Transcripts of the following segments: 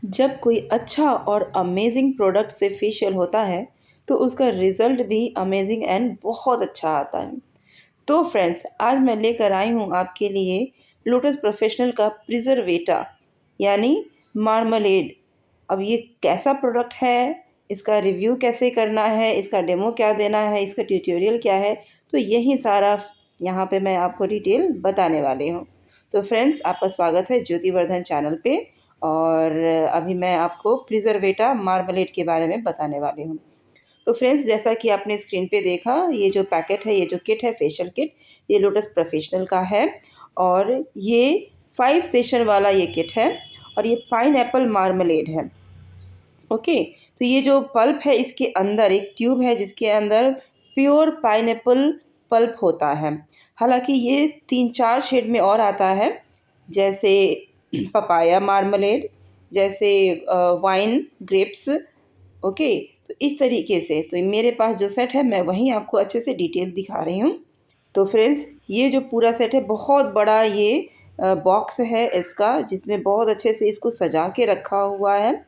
जब कोई अच्छा और अमेजिंग प्रोडक्ट से फेशियल होता है तो उसका रिज़ल्ट भी अमेजिंग एंड बहुत अच्छा आता है। तो फ्रेंड्स, आज मैं लेकर आई हूँ आपके लिए लोटस प्रोफेशनल का प्रिजर्वेटा यानी मार्मलेड। अब ये कैसा प्रोडक्ट है, इसका रिव्यू कैसे करना है, इसका डेमो क्या देना है, इसका ट्यूटोरियल क्या है, तो यही सारा यहाँ पे मैं आपको डिटेल बताने वाली हूँ। तो फ्रेंड्स, आपका स्वागत है ज्योतिवर्धन चैनल पे। और अभी मैं आपको प्रिजर्वेटा मार्मलेड के बारे में बताने वाली हूँ। तो फ्रेंड्स, जैसा कि आपने स्क्रीन पे देखा, ये जो पैकेट है, ये जो किट है, फेशियल किट, ये लोटस प्रोफेशनल का है। और ये 5 सेशन वाला ये किट है और ये पाइनएप्पल मार्मलेड है। ओके, तो ये जो पल्प है, इसके अंदर एक ट्यूब है जिसके अंदर प्योर पाइनएप्पल पल्प होता है। हालांकि ये 3-4 शेड में और आता है, जैसे पपाया मार्मलेड, जैसे वाइन ग्रेप्स। ओके, तो इस तरीके से तो मेरे पास जो सेट है, मैं वहीं आपको अच्छे से डिटेल दिखा रही हूँ। तो फ्रेंड्स, ये जो पूरा सेट है, बहुत बड़ा ये बॉक्स है इसका, जिसमें बहुत अच्छे से इसको सजा के रखा हुआ है।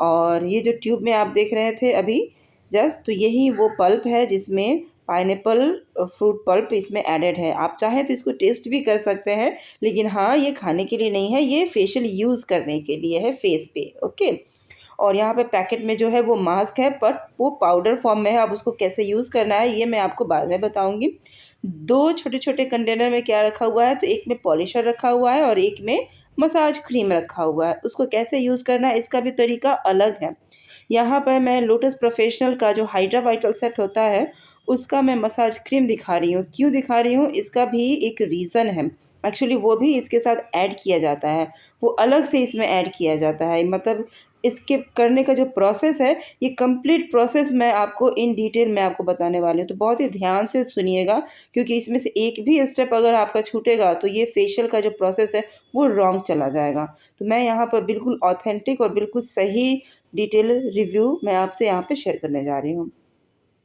और ये जो ट्यूब में आप देख रहे थे अभी जस्ट, तो यही वो पल्प है जिसमें पाइनएप्पल फ्रूट पल्प इसमें एडेड है। आप चाहें तो इसको टेस्ट भी कर सकते हैं, लेकिन हाँ, ये खाने के लिए नहीं है, ये फेशियल यूज़ करने के लिए है फेस पे। ओके, और यहाँ पे पैकेट में जो है वो मास्क है, बट वो पाउडर फॉर्म में है। अब उसको कैसे यूज़ करना है ये मैं आपको बाद में बताऊँगी। 2 छोटे-छोटे कंटेनर में क्या रखा हुआ है, तो एक में पॉलिशर रखा हुआ है और एक में मसाज क्रीम रखा हुआ है। उसको कैसे यूज़ करना है इसका भी तरीका अलग है। यहाँ पर मैं लोटस प्रोफेशनल का जो हाइड्रा वाइटल सेट होता है, उसका मैं मसाज क्रीम दिखा रही हूँ। क्यों दिखा रही हूँ, इसका भी एक रीज़न है। एक्चुअली वो भी इसके साथ ऐड किया जाता है, वो अलग से इसमें ऐड किया जाता है। मतलब इसके करने का जो प्रोसेस है, ये कंप्लीट प्रोसेस मैं आपको इन डिटेल में आपको बताने वाली हूँ। तो बहुत ही ध्यान से सुनिएगा, क्योंकि इसमें से एक भी स्टेप अगर आपका छूटेगा तो ये फेशियल का जो प्रोसेस है वो रॉन्ग चला जाएगा। तो मैं यहाँ पर बिल्कुल ऑथेंटिक और बिल्कुल सही डिटेल रिव्यू मैं आपसे यहाँ पे शेयर करने जा रही हूँ।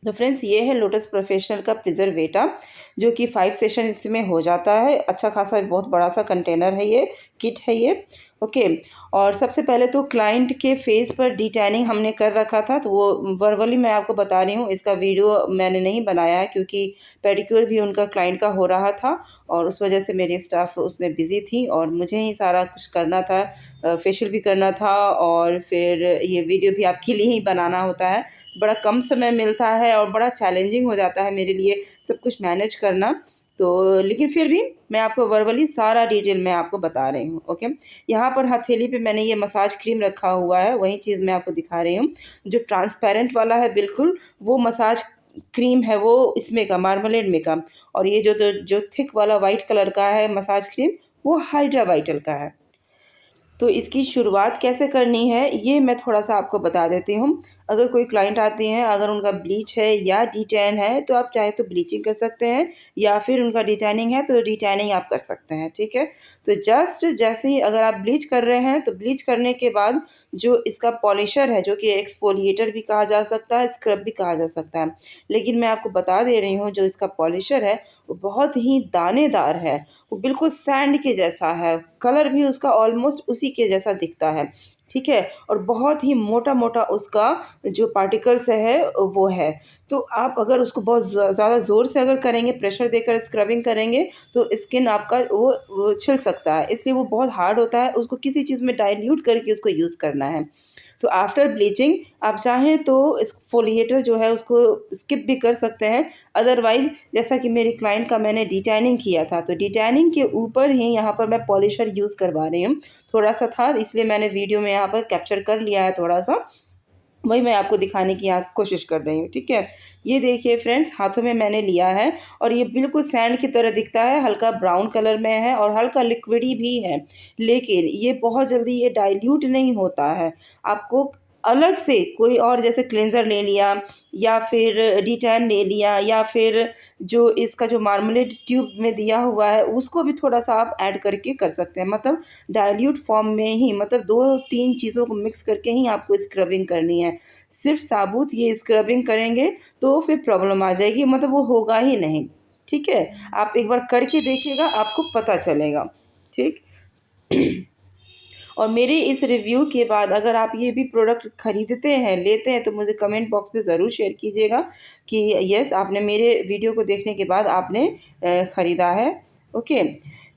तो फ्रेंड्स, ये है लोटस प्रोफेशनल का प्रिजर्वेटा, जो कि 5 सेशन इसमें हो जाता है। अच्छा खासा बहुत बड़ा सा कंटेनर है, ये किट है ये। ओके, और सबसे पहले तो क्लाइंट के फेस पर डिटैनिंग हमने कर रखा था, तो वो वर्बली मैं आपको बता रही हूँ। इसका वीडियो मैंने नहीं बनाया है क्योंकि पेडिक्योर भी उनका क्लाइंट का हो रहा था और उस वजह से मेरी स्टाफ उसमें बिज़ी थी और मुझे ही सारा कुछ करना था, फेशियल भी करना था और फिर ये वीडियो भी आपके लिए ही बनाना होता है। बड़ा कम समय मिलता है और बड़ा चैलेंजिंग हो जाता है मेरे लिए सब कुछ मैनेज करना। तो लेकिन फिर भी मैं आपको वर्बली सारा डिटेल मैं आपको बता रही हूँ। ओके, यहाँ पर हथेली पे मैंने ये मसाज क्रीम रखा हुआ है, वही चीज़ मैं आपको दिखा रही हूँ। जो ट्रांसपेरेंट वाला है बिल्कुल, वो मसाज क्रीम है, वो इसमें का मार्मलेड में का। और ये जो थिक वाला वाइट कलर का है मसाज क्रीम, वो हाइड्रा वाइटल का है। तो इसकी शुरुआत कैसे करनी है ये मैं थोड़ा-सा आपको बता देती हूँ। अगर कोई क्लाइंट आती हैं, अगर उनका ब्लीच है या डिटैन है, तो आप चाहे तो ब्लीचिंग कर सकते हैं, या फिर उनका डिटैनिंग है तो डिटैनिंग आप कर सकते हैं, ठीक है? तो जस्ट जैसे ही अगर आप ब्लीच कर रहे हैं, तो ब्लीच करने के बाद जो इसका पॉलिशर है, जो कि एक्सफोलिएटर भी कहा जा सकता है, स्क्रब भी कहा जा सकता है। लेकिन मैं आपको बता दे रही हूँ, जो इसका पॉलिशर है वो बहुत ही दानेदार है, वो बिल्कुल सैंड के जैसा है, कलर भी उसका ऑलमोस्ट उसी के जैसा दिखता है, ठीक है? और बहुत ही मोटा-मोटा उसका जो पार्टिकल्स है वो है। तो आप अगर उसको बहुत ज़्यादा ज़ोर से अगर करेंगे, प्रेशर देकर स्क्रबिंग करेंगे, तो स्किन आपका वो छिल सकता है, इसलिए वो बहुत हार्ड होता है, उसको किसी चीज़ में डाइल्यूट करके उसको यूज़ करना है। तो आफ्टर ब्लीचिंग आप चाहें तो एक्सफोलिएटर जो है उसको स्किप भी कर सकते हैं। अदरवाइज़ जैसा कि मेरी क्लाइंट का मैंने डिटैनिंग किया था, तो डिटैनिंग के ऊपर ही यहाँ पर मैं पॉलिशर यूज़ करवा रही हूँ। थोड़ा-सा था, इसलिए मैंने वीडियो में यहाँ पर कैप्चर कर लिया है थोड़ा-सा। वही मैं आपको दिखाने की यहाँ कोशिश कर रही हूँ, ठीक है? ये देखिए फ्रेंड्स, हाथों में मैंने लिया है और ये बिल्कुल सैंड की तरह दिखता है, हल्का ब्राउन कलर में है और हल्का लिक्विडी भी है। लेकिन ये बहुत जल्दी ये डाइल्यूट नहीं होता है। आपको अलग से कोई और जैसे क्लींज़र ले लिया या फिर डिटैन ले लिया या फिर जो इसका जो मार्मलेड ट्यूब में दिया हुआ है, उसको भी थोड़ा-सा आप ऐड करके कर सकते हैं। मतलब डाइल्यूट फॉर्म में ही, मतलब 2-3 चीज़ों को मिक्स करके ही आपको स्क्रबिंग करनी है। सिर्फ़ साबुत ये स्क्रबिंग करेंगे तो फिर प्रॉब्लम आ जाएगी, मतलब वो होगा ही नहीं, ठीक है? आप एक बार करके देखिएगा, आपको पता चलेगा, ठीक? और मेरे इस रिव्यू के बाद अगर आप ये भी प्रोडक्ट ख़रीदते हैं, लेते हैं, तो मुझे कमेंट बॉक्स में ज़रूर शेयर कीजिएगा कि यस, आपने मेरे वीडियो को देखने के बाद आपने ख़रीदा है। ओके,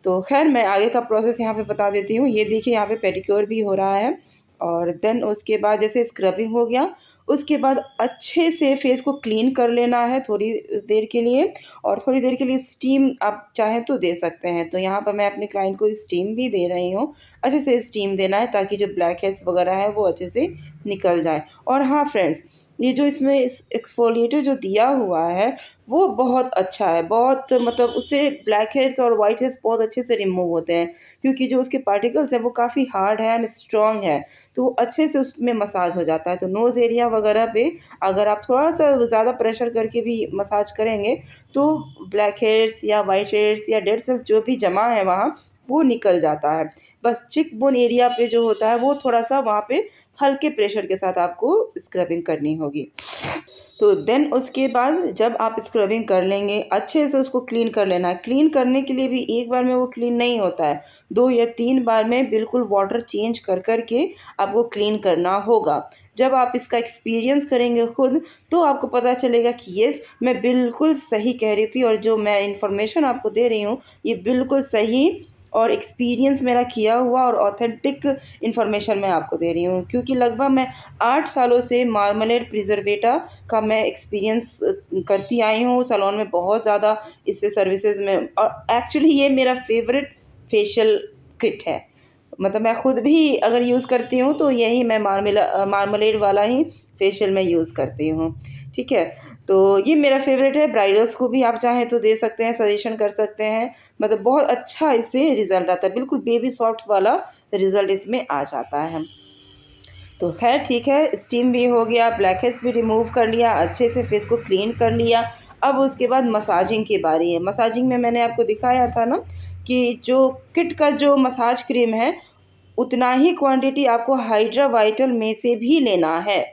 तो खैर मैं आगे का प्रोसेस यहाँ पे बता देती हूँ। ये देखिए यहाँ पे पेडिक्योर भी हो रहा है और देन उसके बाद जैसे स्क्रबिंग हो गया, उसके बाद अच्छे से फेस को क्लीन कर लेना है थोड़ी देर के लिए, और थोड़ी देर के लिए स्टीम आप चाहें तो दे सकते हैं। तो यहाँ पर मैं अपने क्लाइंट को स्टीम भी दे रही हूँ। अच्छे से स्टीम देना है ताकि जो ब्लैक हेड्स वगैरह है वो अच्छे से निकल जाए। और हाँ फ्रेंड्स, ये जो इसमें इस एक्सफोलिएटर जो दिया हुआ है वो बहुत अच्छा है, बहुत मतलब उससे ब्लैक हेड्स और वाइट हेड्स बहुत अच्छे से रिमूव होते हैं, क्योंकि जो उसके पार्टिकल्स हैं वो काफ़ी हार्ड है एंड स्ट्रॉन्ग है, तो वो अच्छे से उसमें मसाज हो जाता है। तो नोज़ एरिया वगैरह पे अगर आप थोड़ा सा ज़्यादा प्रेशर करके भी मसाज करेंगे तो ब्लैक हेड्स या वाइट हेड्स या डेड सेल्स जो भी जमा है वहाँ, वो निकल जाता है। बस चिक बोन एरिया पे जो होता है वो थोड़ा-सा वहाँ पे हल्के प्रेशर के साथ आपको स्क्रबिंग करनी होगी। तो देन उसके बाद जब आप स्क्रबिंग कर लेंगे, अच्छे से उसको क्लीन कर लेना है। क्लीन करने के लिए भी एक बार में वो क्लीन नहीं होता है, 2 या 3 बार में बिल्कुल वाटर चेंज कर कर के आपको क्लीन करना होगा। जब आप इसका एक्सपीरियंस करेंगे खुद, तो आपको पता चलेगा कि येस, मैं बिल्कुल सही कह रही थी और जो मैं इन्फॉर्मेशन आपको दे रही हूँ, ये बिल्कुल सही और एक्सपीरियंस मेरा किया हुआ और ऑथेंटिक इन्फॉर्मेशन मैं आपको दे रही हूँ। क्योंकि लगभग मैं 8 सालों से मार्मलेड प्रिजर्वेटा का मैं एक्सपीरियंस करती आई हूँ सैलून में, बहुत ज़्यादा इससे सर्विसेज में, और एक्चुअली ये मेरा फेवरेट फेशियल किट है। मतलब मैं खुद भी अगर यूज़ करती हूँ तो यही मैं मार्मलेड वाला ही फेशियल में यूज़ करती हूँ। ठीक है, तो ये मेरा फेवरेट है। ब्राइडल्स को भी आप चाहें तो दे सकते हैं, सजेशन कर सकते हैं। मतलब बहुत अच्छा इससे रिज़ल्ट आता है, बिल्कुल बेबी सॉफ्ट वाला रिज़ल्ट इसमें आ जाता है। तो खैर ठीक है, स्टीम भी हो गया, ब्लैक हेड्स भी रिमूव कर लिया, अच्छे से फेस को क्लीन कर लिया। अब उसके बाद मसाजिंग की बारी है। मसाजिंग में मैंने आपको दिखाया था ना कि जो किट का जो मसाज क्रीम है, उतना ही क्वांटिटी आपको हाइड्रा वाइटल में से भी लेना है,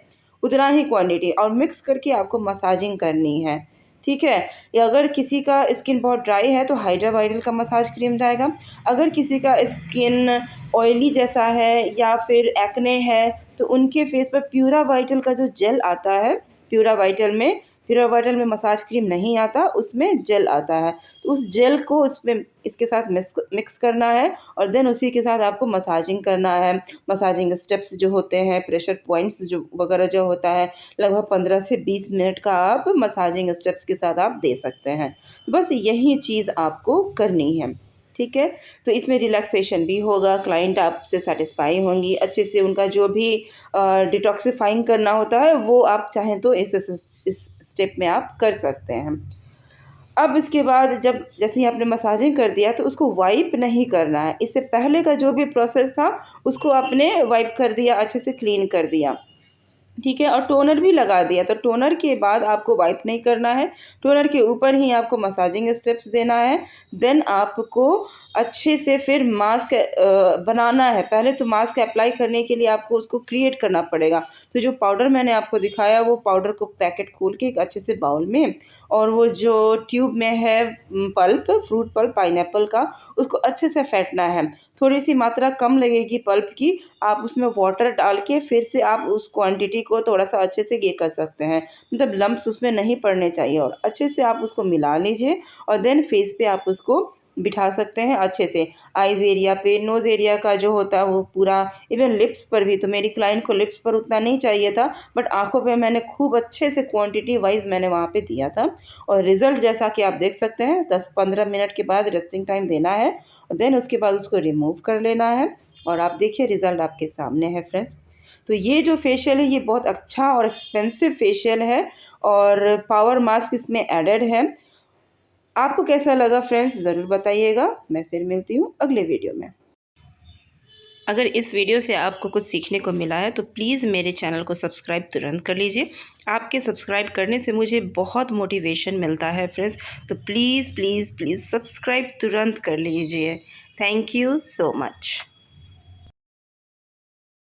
उतना ही क्वांटिटी, और मिक्स करके आपको मसाजिंग करनी है। ठीक है, या अगर किसी का स्किन बहुत ड्राई है तो हाइड्रा वाइटल का मसाज क्रीम जाएगा। अगर किसी का स्किन ऑयली जैसा है या फिर एक्ने है तो उनके फेस पर प्यूरा वाइटल का जो जेल आता है, प्यूरा वाइटल में मसाज क्रीम नहीं आता, उसमें जेल आता है। तो उस जेल को उसमें इसके साथ मिक्स करना है और देन उसी के साथ आपको मसाजिंग करना है। मसाजिंग स्टेप्स जो होते हैं, प्रेशर पॉइंट्स जो वगैरह जो होता है, लगभग 15 से 20 मिनट का आप मसाजिंग स्टेप्स के साथ आप दे सकते हैं। बस यही चीज़ आपको करनी है। ठीक है, तो इसमें रिलैक्सेशन भी होगा, क्लाइंट आपसे सेटिस्फाई होंगी, अच्छे से उनका जो भी डिटॉक्सिफाइंग करना होता है वो आप चाहें तो इस स्टेप में आप कर सकते हैं। अब इसके बाद जब जैसे ही आपने मसाजिंग कर दिया तो उसको वाइप नहीं करना है। इससे पहले का जो भी प्रोसेस था उसको आपने वाइप कर दिया, अच्छे से क्लीन कर दिया। ठीक है, और टोनर भी लगा दिया, तो टोनर के बाद आपको वाइप नहीं करना है, टोनर के ऊपर ही आपको मसाजिंग स्टेप्स देना है। देन आपको अच्छे से फिर मास्क बनाना है। पहले तो मास्क अप्लाई करने के लिए आपको उसको क्रिएट करना पड़ेगा। तो जो पाउडर मैंने आपको दिखाया, वो पाउडर को पैकेट खोल के एक अच्छे से बाउल में, और वो जो ट्यूब में है पल्प, फ्रूट पल्प पाइनएप्पल का, उसको अच्छे से फेंटना है। थोड़ी सी मात्रा कम लगेगी पल्प की, आप उसमें वाटर डाल के फिर से आप उस क्वांटिटी को थोड़ा सा अच्छे से ये कर सकते हैं, मतलब लम्प्स उसमें नहीं पड़ने चाहिए, और अच्छे से आप उसको मिला लीजिए और देन फेस पे आप उसको बिठा सकते हैं अच्छे से। आइज़ एरिया पे, नोज़ एरिया का जो होता है वो पूरा, इवन लिप्स पर भी। तो मेरी क्लाइंट को लिप्स पर उतना नहीं चाहिए था, बट आँखों पे मैंने खूब अच्छे से क्वांटिटी वाइज मैंने वहाँ पे दिया था, और रिज़ल्ट जैसा कि आप देख सकते हैं 10-15 मिनट के बाद रेस्टिंग टाइम देना है और देन उसके बाद उसको रिमूव कर लेना है, और आप देखिए रिज़ल्ट आपके सामने है फ्रेंड्स। तो ये जो फेशियल है ये बहुत अच्छा और एक्सपेंसिव फेशियल है, और पावर मास्क इसमें एडेड है। आपको कैसा लगा फ्रेंड्स ज़रूर बताइएगा। मैं फिर मिलती हूँ अगले वीडियो में। अगर इस वीडियो से आपको कुछ सीखने को मिला है तो प्लीज़ मेरे चैनल को सब्सक्राइब तुरंत कर लीजिए। आपके सब्सक्राइब करने से मुझे बहुत मोटिवेशन मिलता है फ्रेंड्स, तो प्लीज़ प्लीज़ प्लीज़ सब्सक्राइब तुरंत कर लीजिए। Thank you so much.